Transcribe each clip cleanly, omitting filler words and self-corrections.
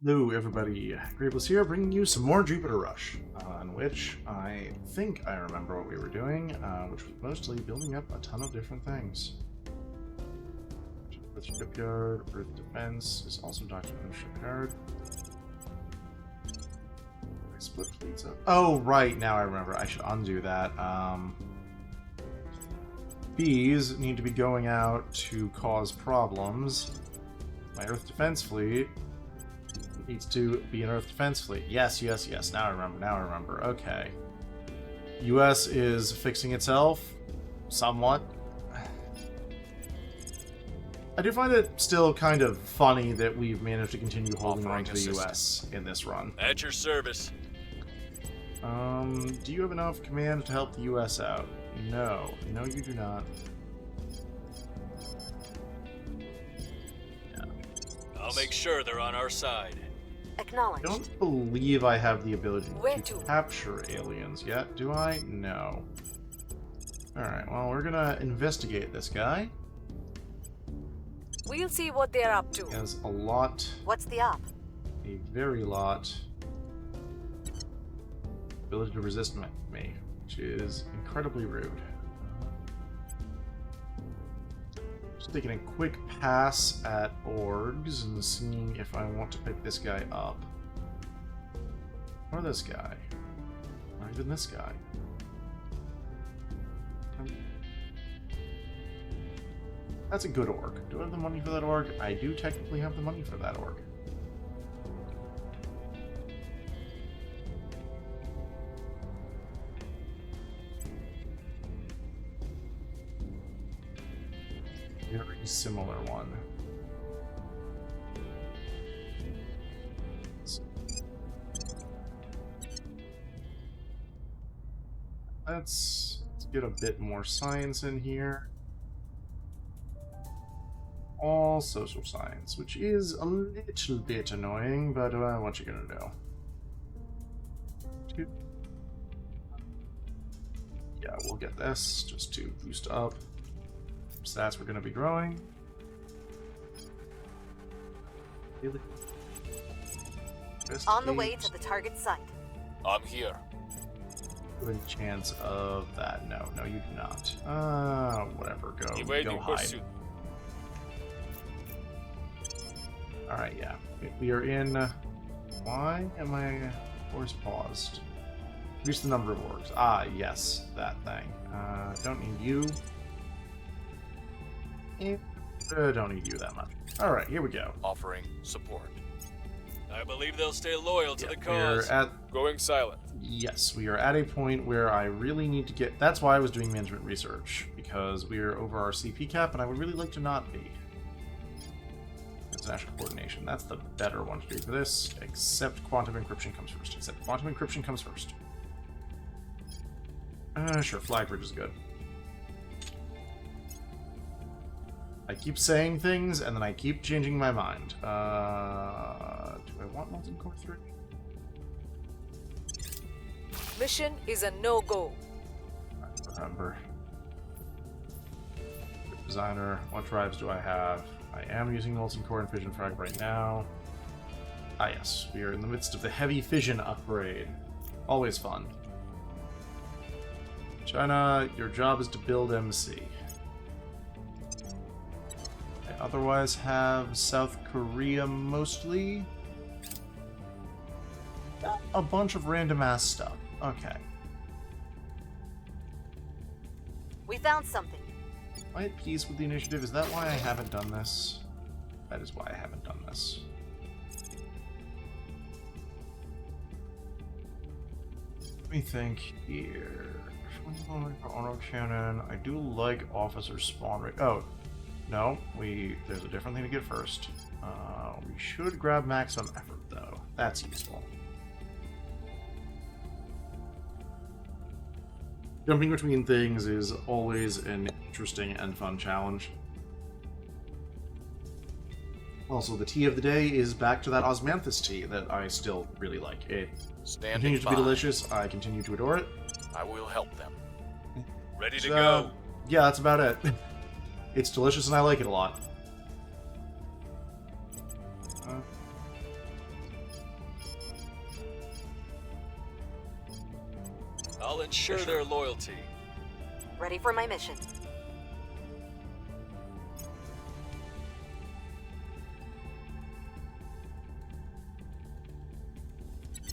Hello, everybody. Graveless here, bringing you some more Jupiter Rush, in which I think I remember what we were doing, which was mostly building up a ton of different things. Earth Shipyard, Earth Defense is also documented shipyard. Split fleets up. Oh, right, now I remember. I should undo that. Bees need to be going out to cause problems. My Earth Defense fleet needs to be an Earth Defense fleet. Yes. Now I remember. Okay. US is fixing itself. Somewhat. I do find it still kind of funny that we've managed to continue holding on to the US in this run. At your service. Do you have enough command to help the US out? No. No, you do not. I'll make sure they're on our side. Acknowledged. I don't believe I have the ability to capture aliens yet, do I? No. Alright, well, we're gonna investigate this guy. We'll see what they're up to. He has a lot. What's the up? A very lot. Ability to resist me, which is incredibly rude. Just taking a quick pass at orgs and seeing if I want to pick this guy up. Or this guy. Or even this guy. That's a good org. Do I have the money for that org? I do technically have the money for that org. Very similar one. Let's get a bit more science in here. All social science, which is a little bit annoying, but what you gonna do? Yeah, we'll get this just to boost up. Stats we're going to be growing. On the way to the target site. I'm here. Good chance of that. No, you do not. Whatever. Go hide. Alright, yeah. We are in... Why am I force paused? Reduce the number of orgs. Ah, yes, that thing. Don't need you. Don't need you that much. Alright, here we go. Offering support. I believe they'll stay loyal to the cause. Going silent. Yes, we are at a point where I really need to get... That's why I was doing management research, because we are over our CP cap, and I would really like to not be. International coordination. That's the better one to do for this, except quantum encryption comes first. Sure, flag bridge is good. I keep saying things, and then I keep changing my mind. Do I want Molten Core 3? Mission is a no-go. Remember. Designer. What drives do I have? I am using Molten Core and Fission Frag right now. Ah yes, we are in the midst of the heavy fission upgrade. Always fun. China, your job is to build MC. Otherwise have South Korea mostly. A bunch of random ass stuff. Okay. We found something. Am I at peace with the initiative? Is that why I haven't done this? That is why I haven't done this. Let me think here. Auto cannon. I do like officer spawn rate. Oh. No, there's a different thing to get first. We should grab maximum effort, though. That's useful. Jumping between things is always an interesting and fun challenge. Also, the tea of the day is back to that osmanthus tea that I still really like. It continues to be delicious. I continue to adore it. I will help them. Ready to go. Yeah, that's about it. It's delicious and I like it a lot. I'll ensure their loyalty. Ready for my mission.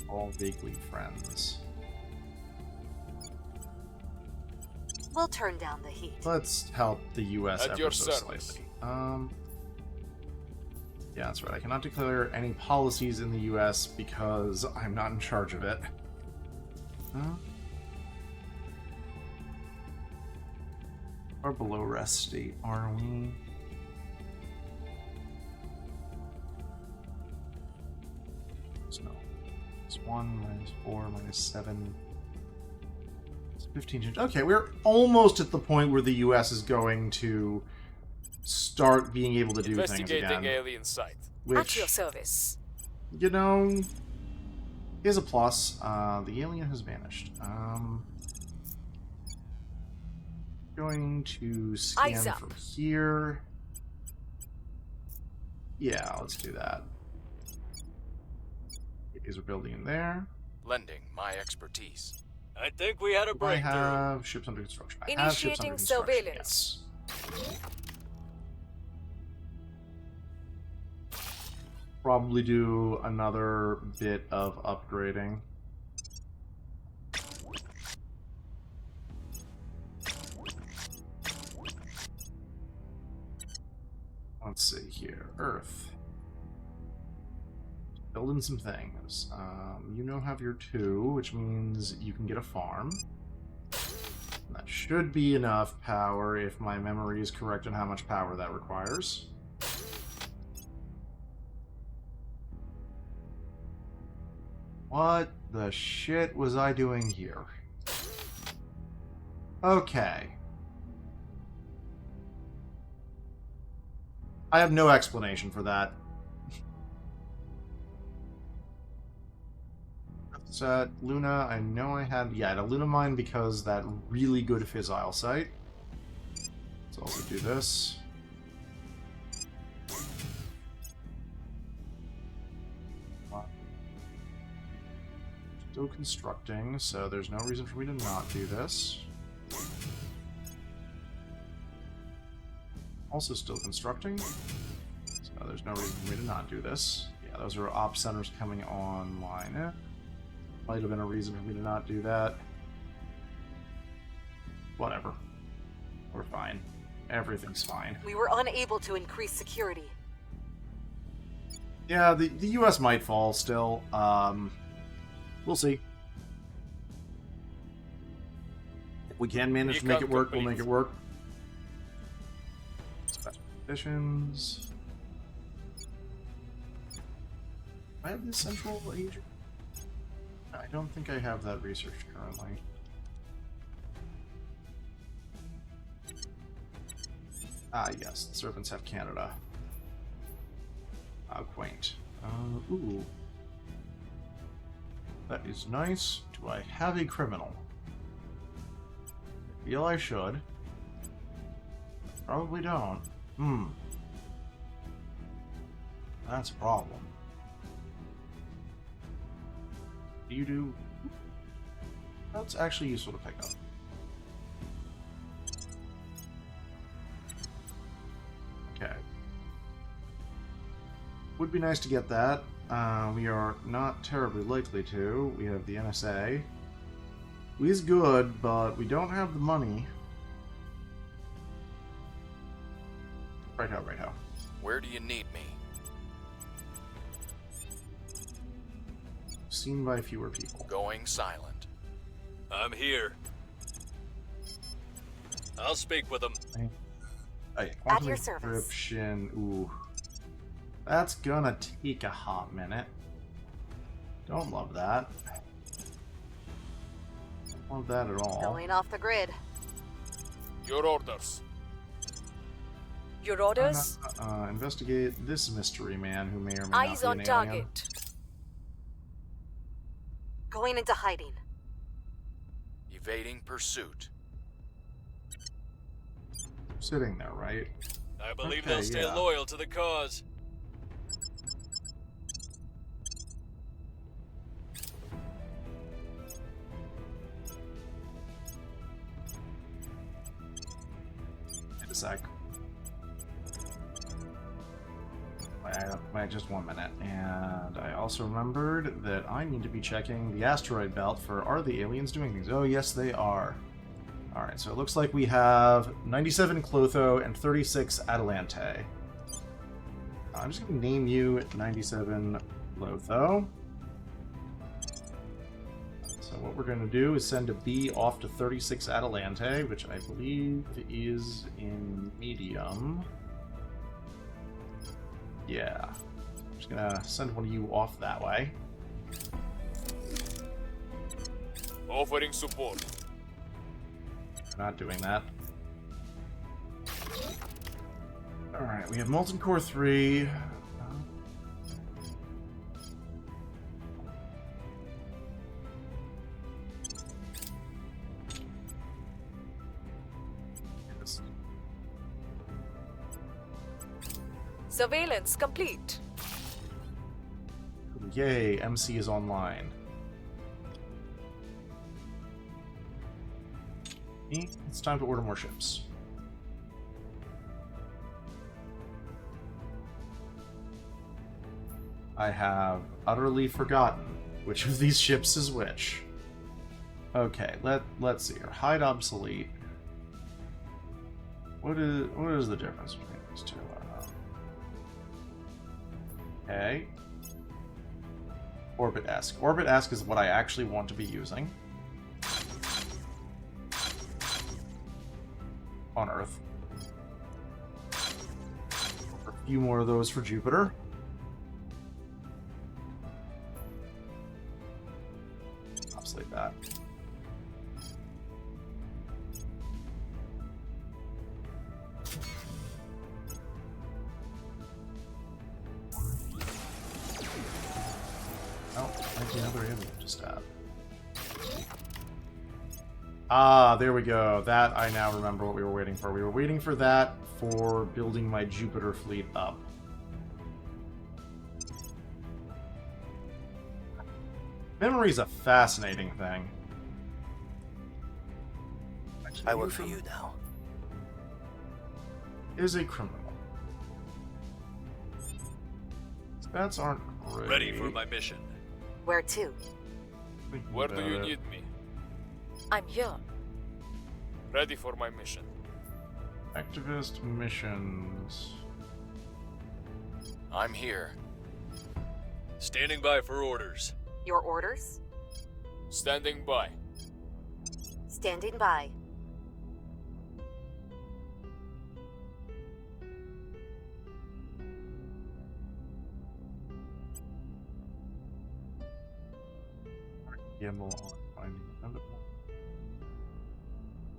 All vaguely friends. We'll turn down the heat. Let's help the U.S. At ever your so service. slightly. Yeah, that's right. I cannot declare any policies in the U.S. because I'm not in charge of it. Or below rest state, are we? So, it's 1, minus 4, minus 7. It's 15 change. Okay, we're almost at the point where the U.S. is going to start being able to do things again. Investigating alien site. Which, At your service. you know, is a plus. The alien has vanished. Going to scan from here. Yeah, let's do that. Is a building in there. Lending my expertise. I think we had a I breakthrough. have ships under construction. I have ships under Initiating construction. surveillance. Yes. Probably do another bit of upgrading. Let's see here. Earth. Building some things. You now have your 2, which means you can get a farm. That should be enough power if my memory is correct on how much power that requires. What the shit was I doing here? Okay. I have no explanation for that. So, Luna, I know I had... Yeah, I had a Luna mine because that really good fissile site. Let's also do this. Still constructing, so there's no reason for me to not do this. Also still constructing, so there's no reason for me to not do this. Yeah, those are op centers coming online. Might have been a reason for me to not do that. Whatever. We're fine. Everything's fine. We were unable to increase security. Yeah, the US might fall still. We'll see. If we can manage to make it work, we'll make it work. Special conditions. I have the Central Agent. I don't think I have that research currently. Ah, yes, the Serpents have Canada. How quaint. Ooh. That is nice. Do I have a criminal? I feel I should. Probably don't. That's a problem. Do you do... That's actually useful to pick up. Okay. Would be nice to get that. We are not terribly likely to. We have the NSA. We is good, but we don't have the money. Righto, righto. Where do you need me? Seen by fewer people. Going silent. I'm here. I'll speak with them. Hey, At your service. Encryption. Ooh. That's gonna take a hot minute. Don't love that. Don't love that at all. Going off the grid. Your orders. Your orders? Investigate this mystery man who may or may Eyes not on be an target. alien. Going into hiding. Evading pursuit. Sitting there, right? I believe Okay, they'll stay yeah. loyal to the cause. sec. Wait, just 1 minute. And I also remembered that I need to be checking the asteroid belt for, are the aliens doing things? Oh, yes, they are. Alright, so it looks like we have 97 Clotho and 36 Adelante. I'm just going to name you 97 Clotho. So what we're going to do is send a B off to 36 Adelante, which I believe is in medium. Yeah. I'm just going to send one of you off that way. Offering support. Not doing that. Alright, we have Molten Core 3. Surveillance complete. Yay, MC is online. It's time to order more ships. I have utterly forgotten which of these ships is which. Okay, let's see here. Hide obsolete. What is the difference between these two? Okay. Orbit-esque. Orbit-esque is what I actually want to be using. On Earth. A few more of those for Jupiter. Obsolete that. Oh, might be another alien to stab. Ah, there we go. That, I now remember what we were waiting for. We were waiting for that for building my Jupiter fleet up. Memory's a fascinating thing. I work for you now. Is a criminal. Stats aren't great. Ready for my mission. Where to? Where do you need me? I'm here. Ready for my mission. Activist missions. I'm here. Standing by for orders. Your orders? Standing by. Standing by. Gamble on finding another one.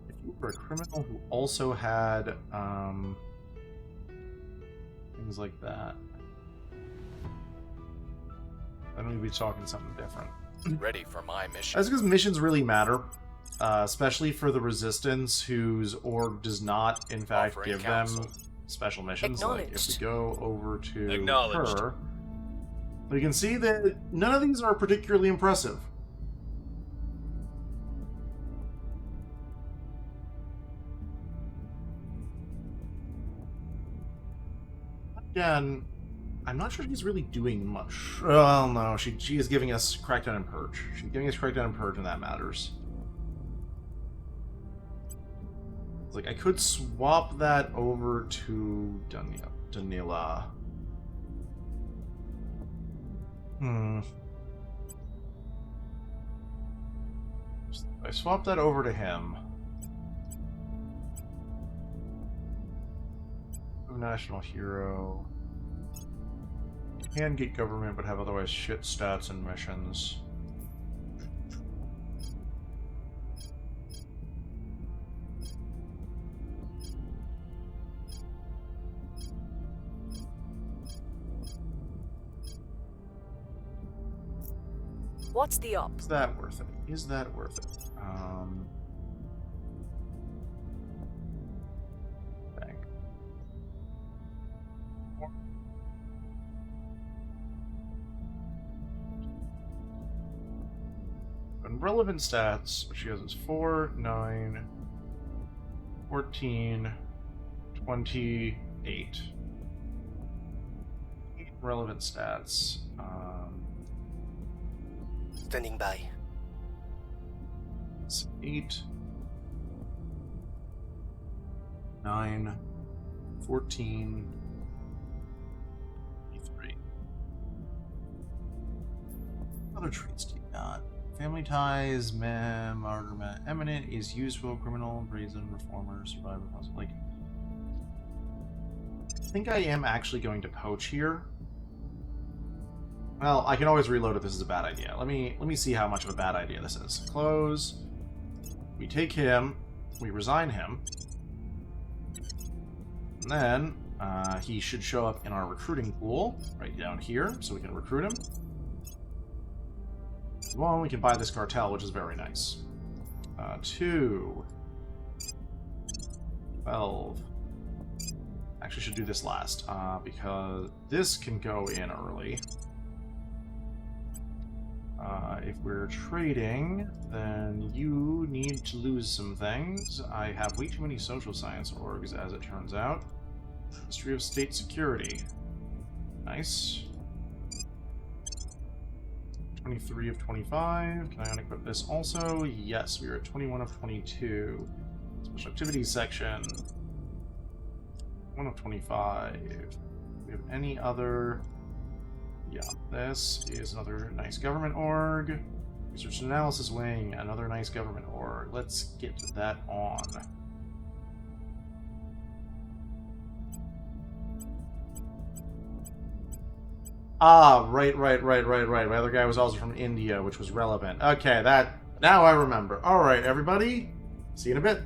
If you were a criminal who also had things like that, then we'd be talking something different. Ready for my mission. That's because missions really matter, especially for the Resistance, whose org does not, in fact, Offering give counsel. them special missions. Like if we go over to Acknowledged. her, we can see that none of these are particularly impressive. Again, I'm not sure she's really doing much. Well, no, she is giving us Crackdown and Purge. She's giving us Crackdown and Purge, and that matters. It's like, I could swap that over to Danila. I swap that over to him. National hero. Can get government, but have otherwise shit stats and missions. What's the op? Is that worth it? Is that worth it? Bank. And relevant stats, which she has is 4, 9, 14, 28. Relevant stats. Standing by. It's 8, 9, 14, 23. Other traits do you got? Family ties, martyr, eminent is useful, criminal, brazen, reformer, survivor, like. I think I am actually going to poach here. Well, I can always reload if this is a bad idea. Let me see how much of a bad idea this is. Close. We take him. We resign him. And then he should show up in our recruiting pool right down here, so we can recruit him. 1, we can buy this cartel, which is very nice. 2, 12. Actually, should do this last because this can go in early. If we're trading, then you need to lose some things. I have way too many social science orgs, as it turns out. History of state security. Nice. 23 of 25. Can I unequip this also? Yes, we are at 21 of 22. Special activities section. 1 of 25. Do we have any other... Yeah, this is another nice government org. Research and analysis wing, another nice government org. Let's get that on. Ah, right. My other guy was also from India, which was relevant. Okay, now I remember. Alright, everybody. See you in a bit.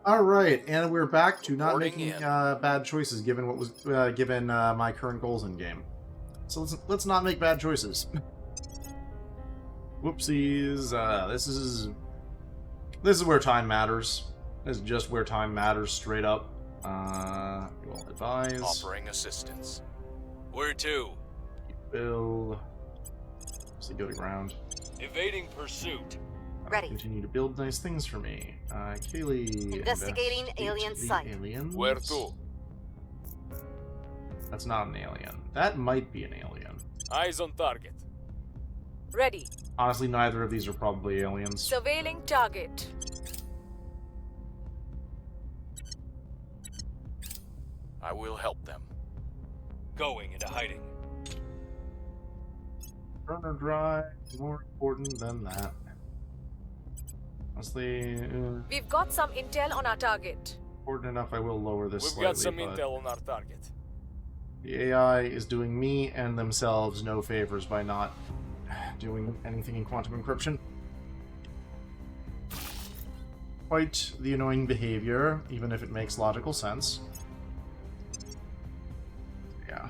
Alright, and we're back to not making bad choices given what was given my current goals in game. So let's not make bad choices. Whoopsies. This is where time matters. This is just where time matters, straight up. We'll advise. Offering assistance. Where to? Build. So go to ground. Evading pursuit. Ready. Continue to build nice things for me. Kaylee. Investigating alien site. Aliens. Where to? That's not an alien. That might be an alien. Eyes on target. Ready. Honestly, neither of these are probably aliens. Surveilling target. I will help them. Going into hiding. Burner drive is more important than that. Honestly, We've got some intel on our target. important enough, I will lower this We've slightly. got some intel on our target. The AI is doing me and themselves no favors by not doing anything in quantum encryption. Quite the annoying behavior, even if it makes logical sense. Yeah.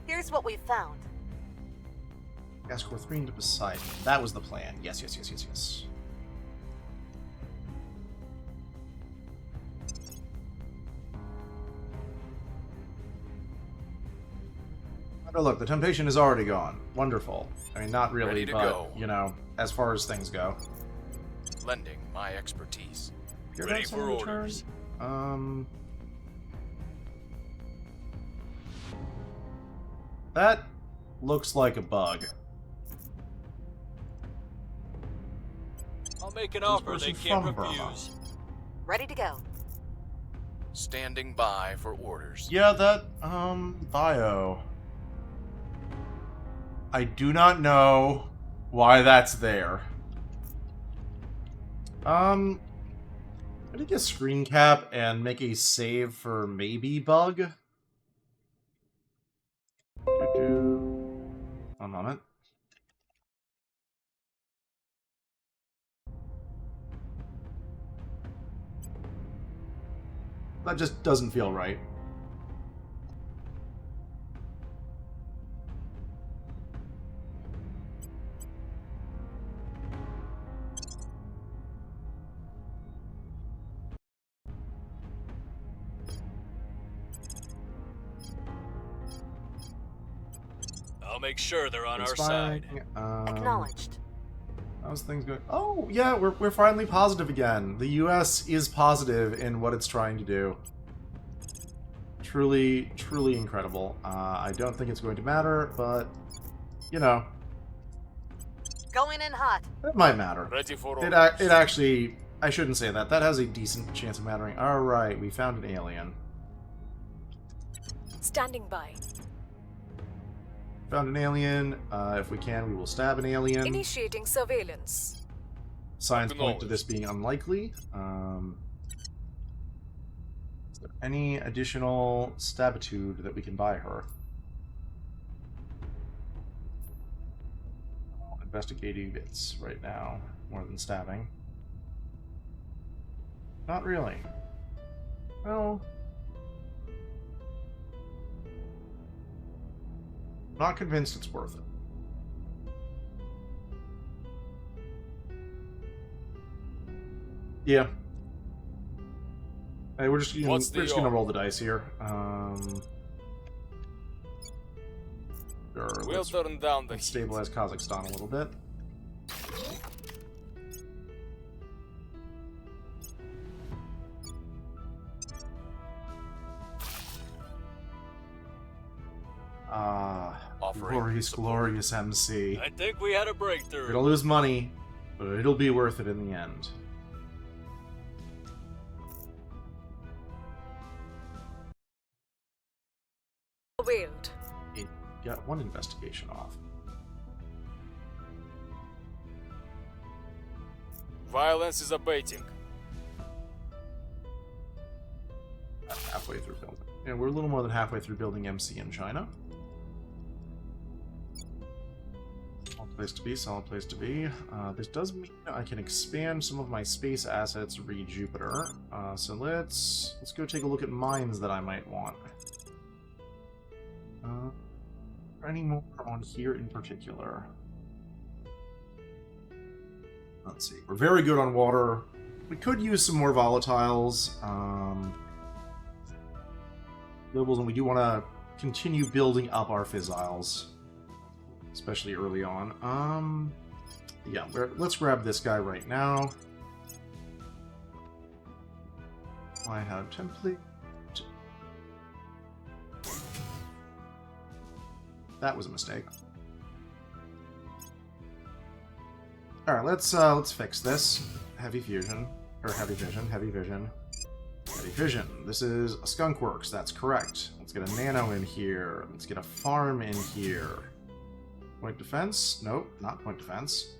Here's what we've found. Gas core 3 into Poseidon. That was the plan. Yes. Oh, look, the temptation is already gone. Wonderful. I mean, not really, but, you know, as far as things go. Lending my expertise. Ready for orders. That looks like a bug. I'll make an offer they can't refuse. Ready to go. Standing by for orders. Yeah, that, bio. I do not know why that's there. I'm gonna get screen cap and make a save for maybe bug. One moment. That just doesn't feel right. I'll make sure they're on our side. Acknowledged. How's things going? Oh, yeah, we're finally positive again. The US is positive in what it's trying to do. Truly, truly incredible. I don't think it's going to matter, but, you know. Going in hot. It might matter. Ready for It actually... I shouldn't say that. That has a decent chance of mattering. Alright, we found an alien. Standing by. Found an alien. If we can, we will stab an alien. Initiating surveillance. Signs point to this being unlikely. Is there any additional stabitude that we can buy her? Investigating bits right now, more than stabbing. Not really. Well... Not convinced it's worth it. Yeah. Hey, we're just gonna roll the dice here. Sure, we'll turn down the let's stabilize Kazakhstan a little bit. Glorious, glorious MC. I think we had a breakthrough. It'll lose money, but it'll be worth it in the end. Wailed. It got one investigation off. Violence is abating. Halfway through building. Yeah, we're a little more than halfway through building MC in China. Solid place to be, solid place to be. This does mean I can expand some of my space assets re-Jupiter. So let's go take a look at mines that I might want. Any more on here in particular? Let's see. We're very good on water. We could use some more volatiles. And we do want to continue building up our fissiles, especially early on. Yeah, let's grab this guy right now. I have template. That was a mistake. All right, let's fix this. Heavy fusion, or heavy vision, heavy vision. Heavy vision. This is a skunk works. That's correct. Let's get a nano in here. Let's get a farm in here. Point defense? Nope, not point defense.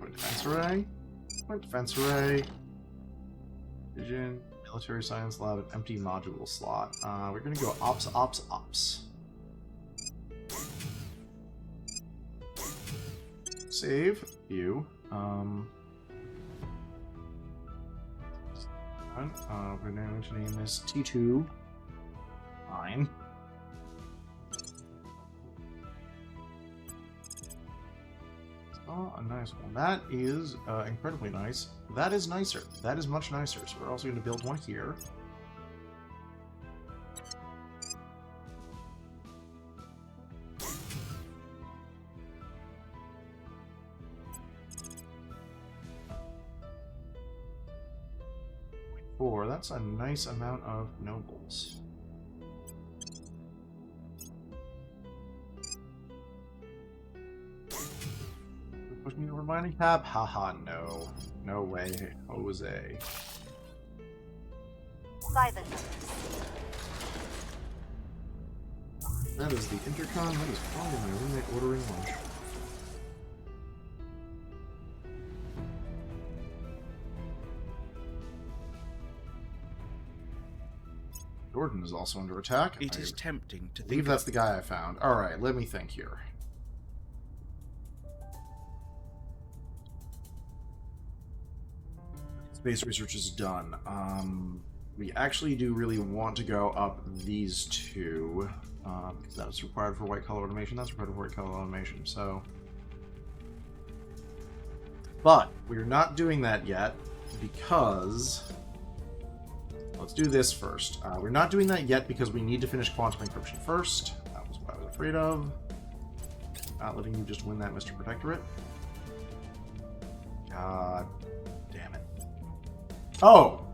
Point defense array. Point defense array. Vision. Military science lab. An empty module slot. We're gonna go ops, ops, ops. Save. View. We're going to name this T2. Fine. Oh, a nice one. That is incredibly nice. That is nicer. That is much nicer. So we're also going to build one here. That's a nice amount of nobles. Push me over mining cap? Haha, no. No way, Jose. That is the intercom. That is probably my roommate ordering lunch. Jordan is also under attack. It is tempting to believe that's the guy I found. Alright, let me think here. Space research is done. We actually do really want to go up these two. Because that's required for white collar automation. That's required for white collar automation, so... But, we're not doing that yet, because... Let's do this first. We're not doing that yet because we need to finish quantum encryption first. That was what I was afraid of. Not letting you just win that, Mr. Protectorate. God damn it. Oh!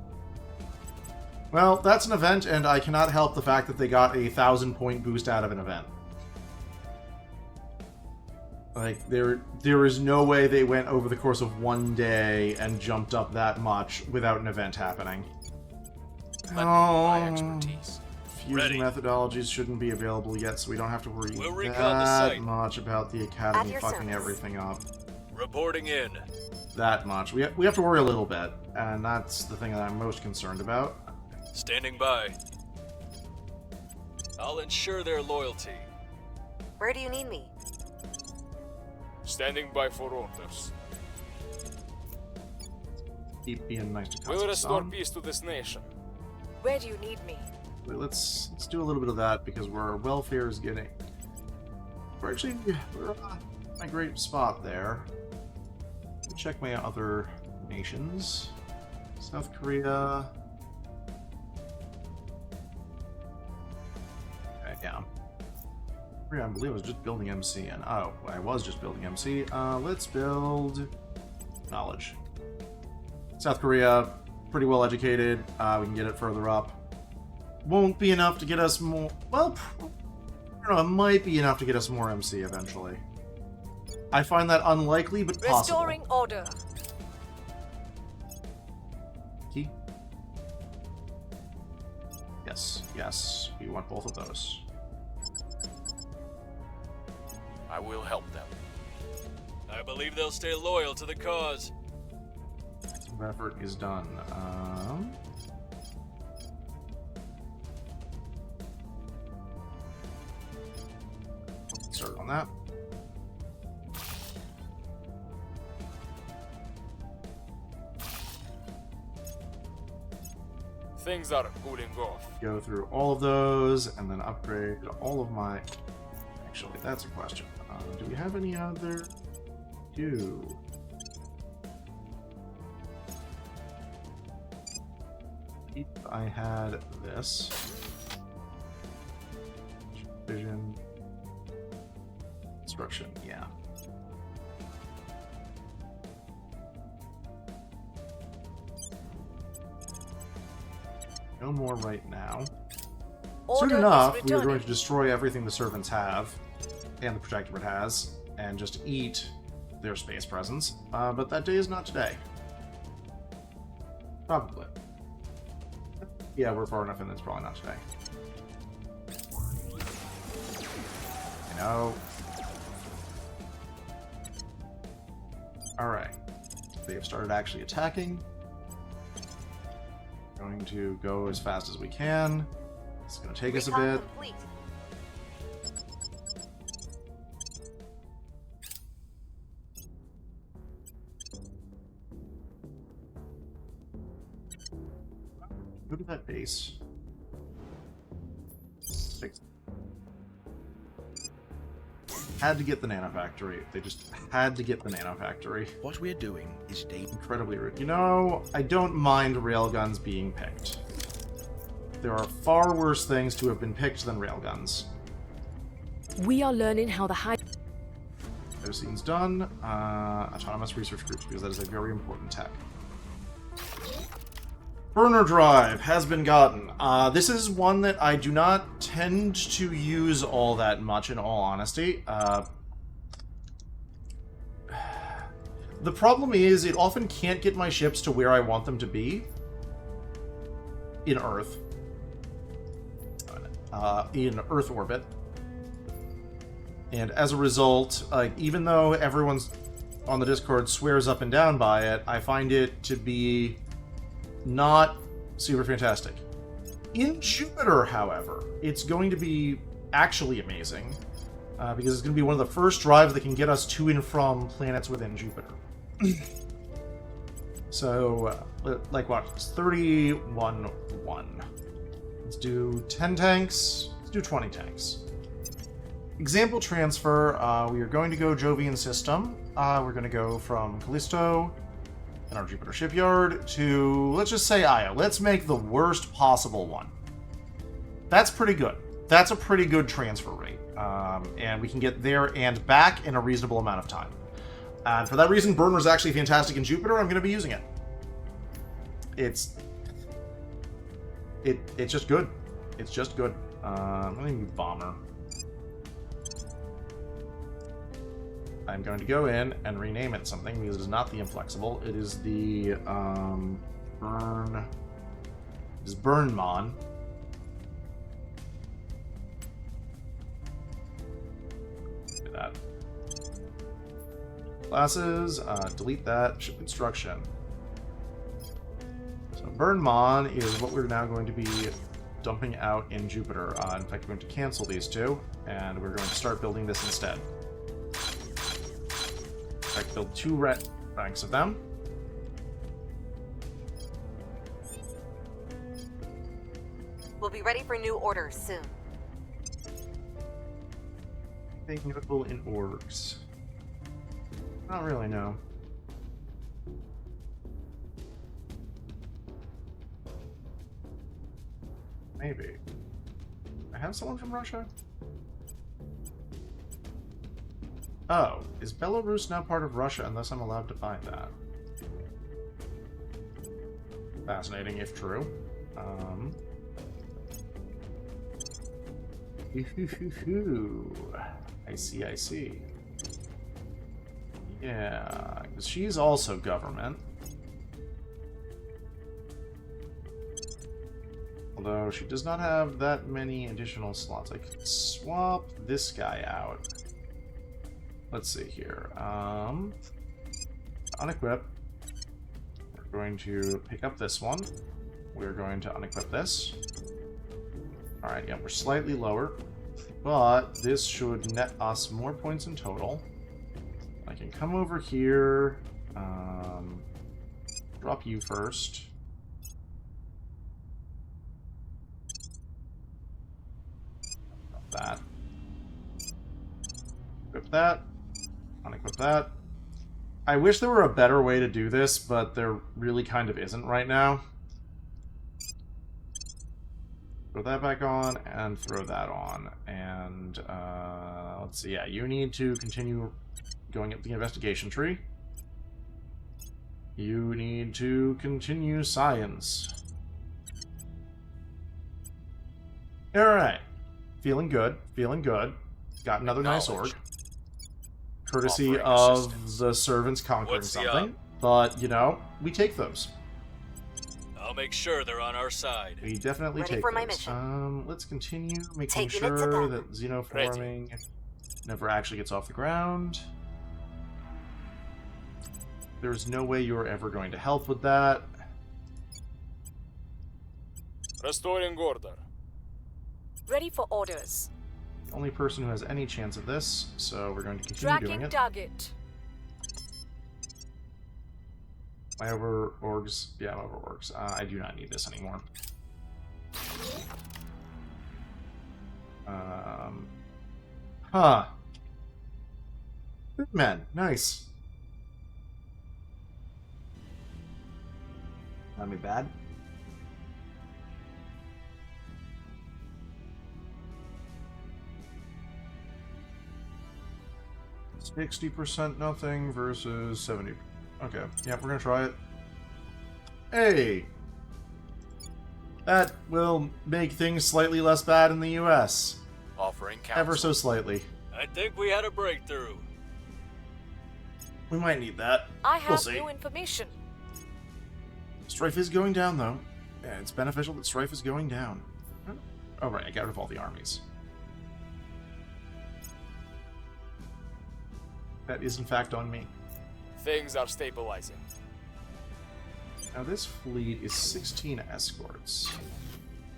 Well, that's an event, and I cannot help the fact that they got a 1,000-point boost out of an event. Like, there is no way they went over the course of one day and jumped up that much without an event happening. My expertise. Fusion methodologies shouldn't be available yet, so we don't have to worry that much about the Academy fucking everything up. Reporting in. That much. We have to worry a little bit, and that's the thing that I'm most concerned about. Standing by. I'll ensure their loyalty. Where do you need me? Standing by for orders. Keep being nice to We'll restore peace to this nation. Where do you need me? Let's do a little bit of that because our welfare is getting. We're in a great spot there. Let me check my other nations. South Korea. Okay, yeah. I believe I was just building MC, and oh, I was just building MC. Let's build knowledge. South Korea, pretty well educated. We can get it further up. Won't be enough to get us more. Well, I don't know. It might be enough to get us more MC eventually. I find that unlikely, but possible. Restoring order. Key. Yes, yes. We want both of those. I will help them. I believe they'll stay loyal to the cause. Effort is done. Start on that. Things are cooling off. Go through all of those and then upgrade all of my. Actually, that's a question. Do we have any other? If I had this vision construction, yeah. No more right now. Soon enough, we are going to destroy everything the servants have, and the Protectorate has, and just eat their space presence. But that day is not today. Probably. Yeah, we're far enough in that it's probably not today. You know. Alright. They have started actually attacking. Going to go as fast as we can. It's going to take us a bit. Complete. Go to that base. Fix. Had to get the nanofactory. They just had to get the nanofactory. What we're doing is incredibly rude. You know, I don't mind railguns being picked. There are far worse things to have been picked than railguns. We are learning how the high. Those scenes done. Autonomous research groups, because that is a very important tech. Burner drive has been gotten. This is one that I do not tend to use all that much, in all honesty. The problem is, it often can't get my ships to where I want them to be. In Earth. In Earth orbit. And as a result, even though everyone's on the Discord swears up and down by it, I find it to be not super fantastic. In Jupiter, however, it's going to be actually amazing, because it's going to be one of the first drives that can get us to and from planets within Jupiter. So, like what? It's 31-1. Let's do 10 tanks. Let's do 20 tanks. Example transfer, we are going to go Jovian system. We're going to go from Callisto and our Jupiter shipyard to, let's just say Io. Let's make the worst possible one. That's pretty good. That's a pretty good transfer rate. And we can get there and back in a reasonable amount of time. And for that reason, Burner's actually fantastic in Jupiter. I'm going to be using it. It's just good. It's just good. I'm going to move Bomber. I'm going to go in and rename it something because it is not the Inflexible. It is the Burn. It is Burnmon. Do that. Classes. Delete that. Ship instruction. So Burnmon is what we're now going to be dumping out in Jupiter. In fact, we're going to cancel these two, and we're going to start building this instead. In fact, build 2 ranks of them. We'll be ready for new orders soon. Anything notable in orgs? Not really, no. Maybe. I have someone from Russia? Oh, is Belarus now part of Russia unless I'm allowed to buy that? Fascinating, if true. I see, I see. Yeah, because she's also government. Although she does not have that many additional slots. I could swap this guy out. Let's see here. Unequip. We're going to pick up this one. We're going to unequip this. Alright, yeah, we're slightly lower. But this should net us more points in total. I can come over here. Drop you first. Drop that. Equip that. Unequip that. I wish there were a better way to do this, but there really kind of isn't right now. Throw that back on, and throw that on. And, let's see, yeah, you need to continue going up the investigation tree. You need to continue science. Alright. Feeling good, feeling good. Got another nice org. Courtesy of the servants conquering something. But, you know, we take those. I'll make sure they're on our side. We definitely Ready take for my those. mission. Let's continue making Take units sure at that xenoforming never actually gets off the ground. There's no way you're ever going to help with that. Restoring order. Ready for orders. The only person who has any chance of this, so we're going to continue doing Tracking it. target. Am I over orgs? Yeah, I'm over orgs. I do not need this anymore. Huh. Men, nice. Not me bad. %60 nothing versus 70. Okay, yeah, we're gonna try it. Hey! That will make things slightly less bad in the US. Offering counsel. Ever so slightly. I think we had a breakthrough. We might need that. I have We'll see. new information. Strife is going down, though. Yeah, it's beneficial that strife is going down. Oh, right, I got rid of all the armies. That is, in fact, on me. Things are stabilizing. Now, this fleet is 16 escorts.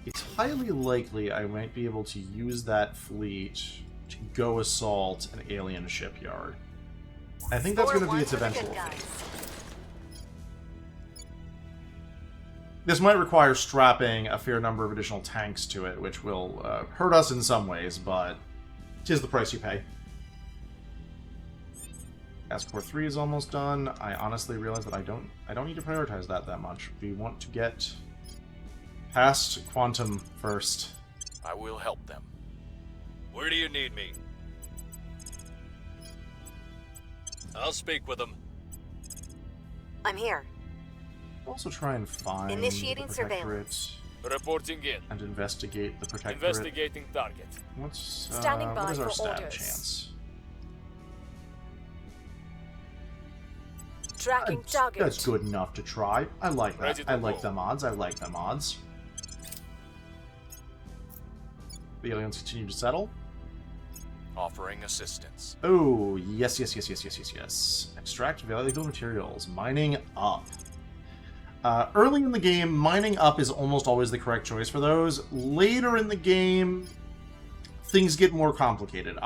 It's highly likely I might be able to use that fleet to go assault an alien shipyard. I think that's going to be its eventual fate. This might require strapping a fair number of additional tanks to it, which will hurt us in some ways, but 'tis the price you pay. Escort 3 is almost done. I honestly realize that I don't need to prioritize that much. We want to get past Quantum first. I will help them. Where do you need me? I'll speak with them. I'm here. Also try and find Initiating the surveillance. Reporting in. and investigate the protectorate. Investigating target. What's Standing by what is our for stab orders. chance? Tracking target. That's good enough to try. I like that. Ready to I like go. them odds. I like them odds. The aliens continue to settle. Offering assistance. Oh, yes. Extract valuable materials. Mining up. Early in the game, mining up is almost always the correct choice for those. Later in the game, things get more complicated.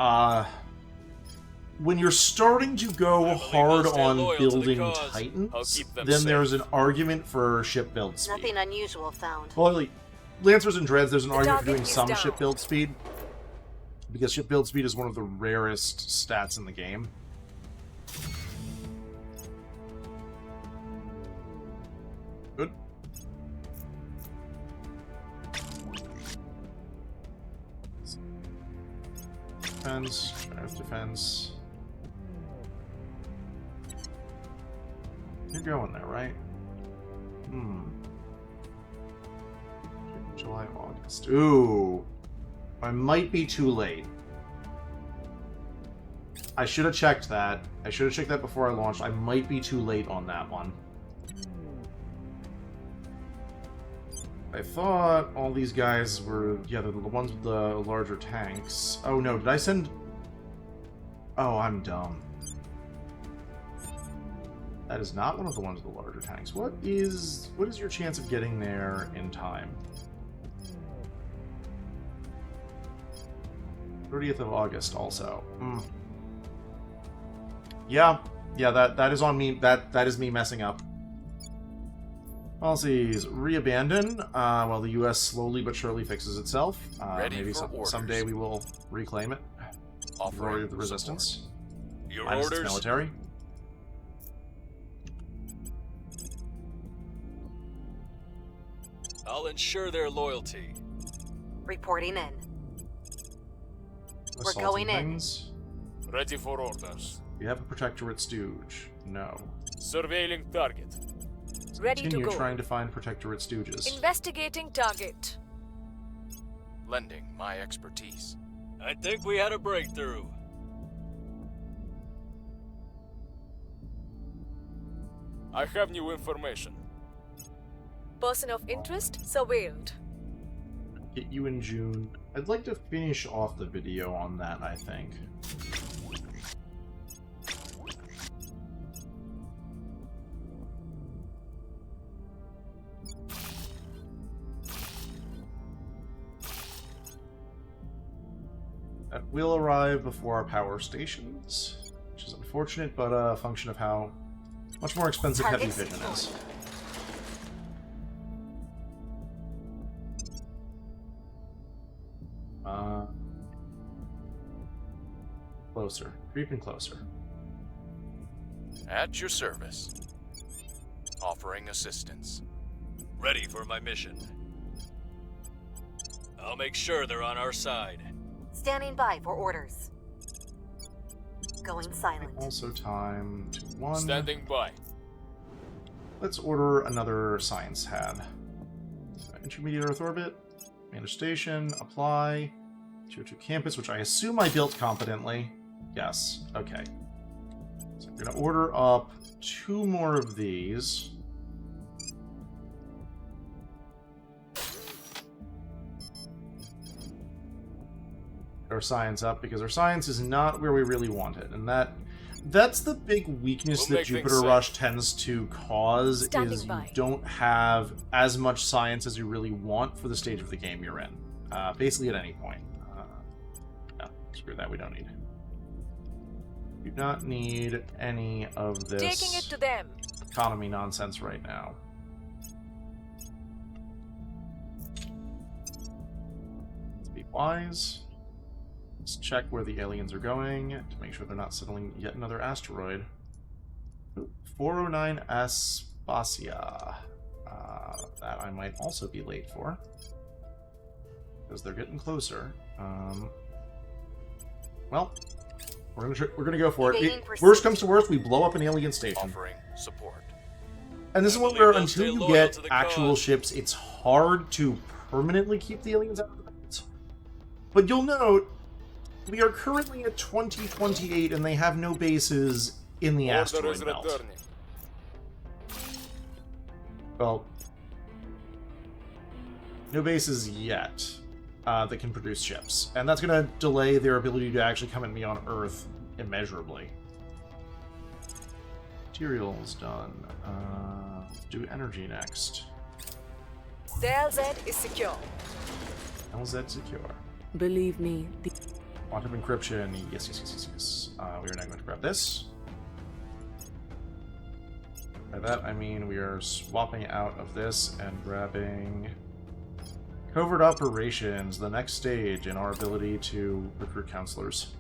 When you're starting to go hard on building Titans, then there's an argument for ship build speed. Nothing unusual found. Well, Lancers and Dreads, there's an The argument for target doing is some down. ship build speed. Because ship build speed is one of the rarest stats in the game. Good. Defense, Earth defense. You're going there, right? July, August. Ooh. I might be too late. I should have checked that. I should have checked that before I launched. I might be too late on that one. I thought all these guys were... Yeah, they're the ones with the larger tanks. Oh no, did I send... Oh, I'm dumb. That is not one of the ones with the larger tanks. What is your chance of getting there in time? 30th of August also. Yeah, that is on me. That is me messing up. Policies. Re-abandon. Well, the U.S. slowly but surely fixes itself. Maybe someday we will reclaim it. Glory of the Resistance. Your Minus its orders? military. I'll ensure their loyalty. Reporting in. We're Assaulting going in. things. Ready for orders. We have a Protectorate Stooge. No. Surveilling target. Ready to Continue go. trying to find Protectorate Stooges. Investigating target. Lending my expertise. I think we had a breakthrough. I have new information. Person of interest surveilled. Get you in June. I'd like to finish off the video on that, I think. That will arrive before our power stations, which is unfortunate, but a function of how much more expensive heavy Target vision is. Closer. Creeping closer. At your service. Offering assistance. Ready for my mission. I'll make sure they're on our side. Standing by for orders. Going silent. Also time to 1. Standing by. Let's order another science HAD. Intermediate Earth orbit. Manage station. Apply. 202 campus, which I assume I built competently. Yes. Okay. So I'm going to order up 2 more of these. Our science up, because our science is not where we really want it, and that's the big weakness We'll that make things Jupiter safe. Rush tends to cause. Standing is you by. don't have as much science as you really want for the stage of the game you're in. Basically at any point. No, screw that, we don't need. Do not need any of this Taking it to them. economy nonsense right now. Let's be wise. Let's check where the aliens are going to make sure they're not settling yet another asteroid. Ooh, 409 Aspasia. That I might also be late for. Because they're getting closer. Well, We're gonna go for it. Evading pursuit. Worst comes to worst, we blow up an alien station. Offering support. And this is one where until you get actual ships, it's hard to permanently keep the aliens out of the belt. But you'll note, we are currently at 2028 and they have no bases in the asteroid belt. Well, no bases yet that can produce ships. And that's going to delay their ability to actually come at me on Earth immeasurably. Materials done. Let's do energy next. LZ is secure. LZ secure. Believe me, the Quantum encryption. Yes. We are now going to grab this. By that, I mean we are swapping out of this and grabbing covert operations, the next stage in our ability to recruit counselors.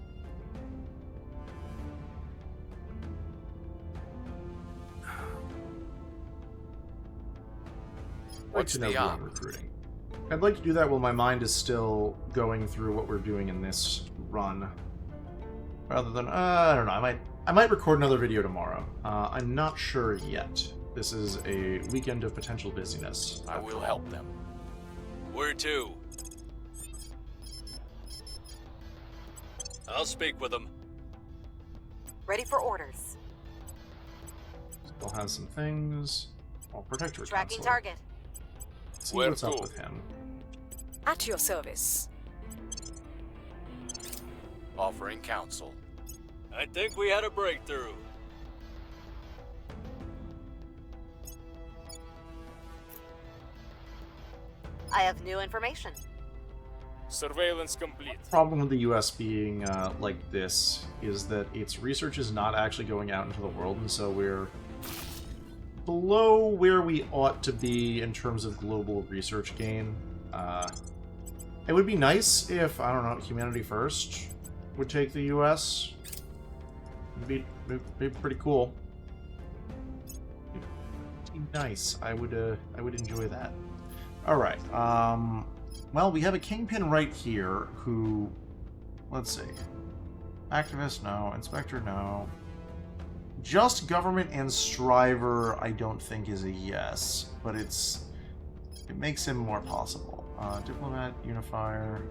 What's the op? Recruiting. I'd like to do that while my mind is still going through what we're doing in this run. Rather than, I don't know, I might record another video tomorrow. I'm not sure yet. This is a weekend of potential busyness. I will help them. Where to? I'll speak with them. Ready for orders. Still has some things. I'll protect your Tracking console. target. See Where what's up to? with him. At your service. Offering counsel. I think we had a breakthrough. I have new information. Surveillance complete. The problem with the US being like this is that its research is not actually going out into the world, and so we're below where we ought to be in terms of global research gain. It would be nice if, I don't know, Humanity First would take the US. It'd be pretty cool. It'd be nice. I would enjoy that. All right. Well, we have a kingpin right here who, let's see, activist, no, inspector, no. Just government and striver, I don't think is a yes, but it makes him more possible. Diplomat, unifier.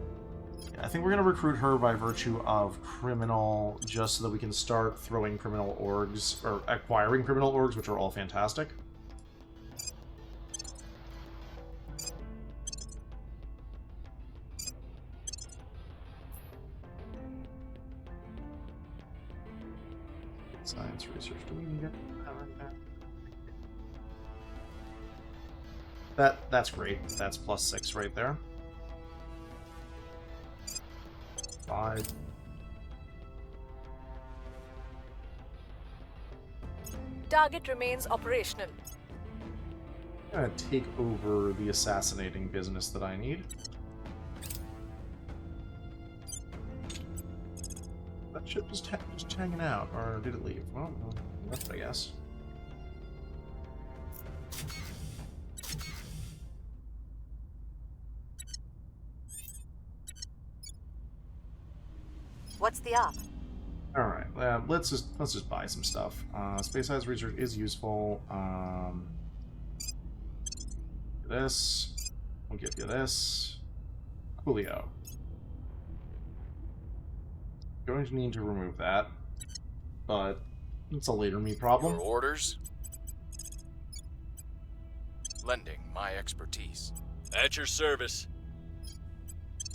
Yeah, I think we're gonna recruit her by virtue of criminal, just so that we can start throwing criminal orgs, or acquiring criminal orgs, which are all fantastic. Science research. Do we even get that right now? That's great. That's +6 right there. 5. Target remains operational. I'm gonna take over the assassinating business that I need. That ship was just hanging out, or did it leave? Well, left, I guess. What's the op? All right, let's just buy some stuff. Space size research is useful. This, we'll give you this. Coolio. Going to need to remove that, but it's a later me problem. Your orders? Lending my expertise. At your service.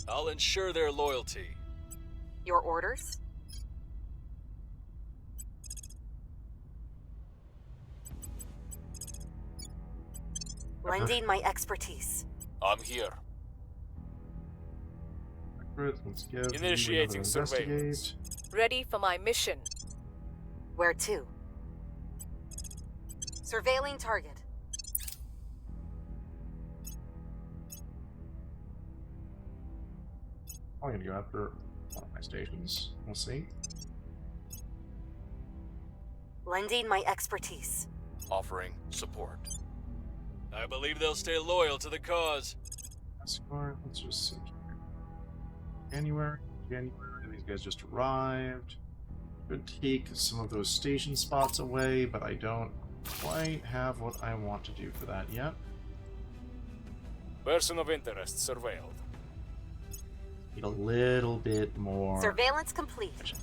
I'll ensure their loyalty. Your orders? Lending my expertise. I'm here. Let's give Initiating surveillance. Ready for my mission. Where to? Surveilling target. I'm gonna go after one of my stations. We'll see. Lending my expertise. Offering support. I believe they'll stay loyal to the cause. Escort, let's just see. January. These guys just arrived. Could take some of those station spots away, but I don't quite have what I want to do for that yet. Person of interest surveilled. Need a little bit more. Surveillance complete.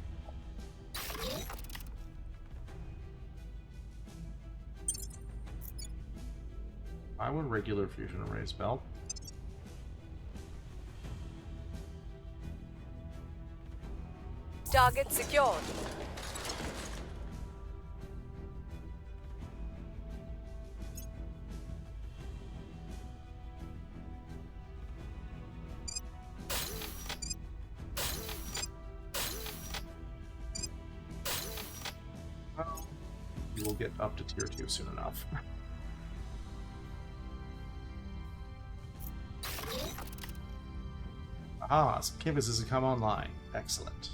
I would regular fusion arrays belt. Target secured. You will get up to tier 2 soon enough. Aha, some campuses have come online. Excellent.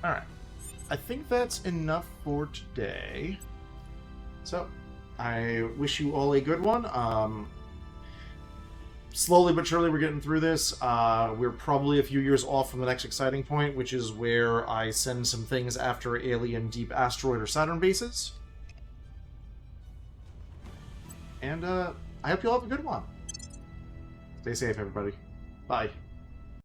Alright. I think that's enough for today. So, I wish you all a good one. Slowly but surely we're getting through this. We're probably a few years off from the next exciting point, which is where I send some things after alien deep asteroid or Saturn bases. And I hope you all have a good one. Stay safe, everybody. Bye.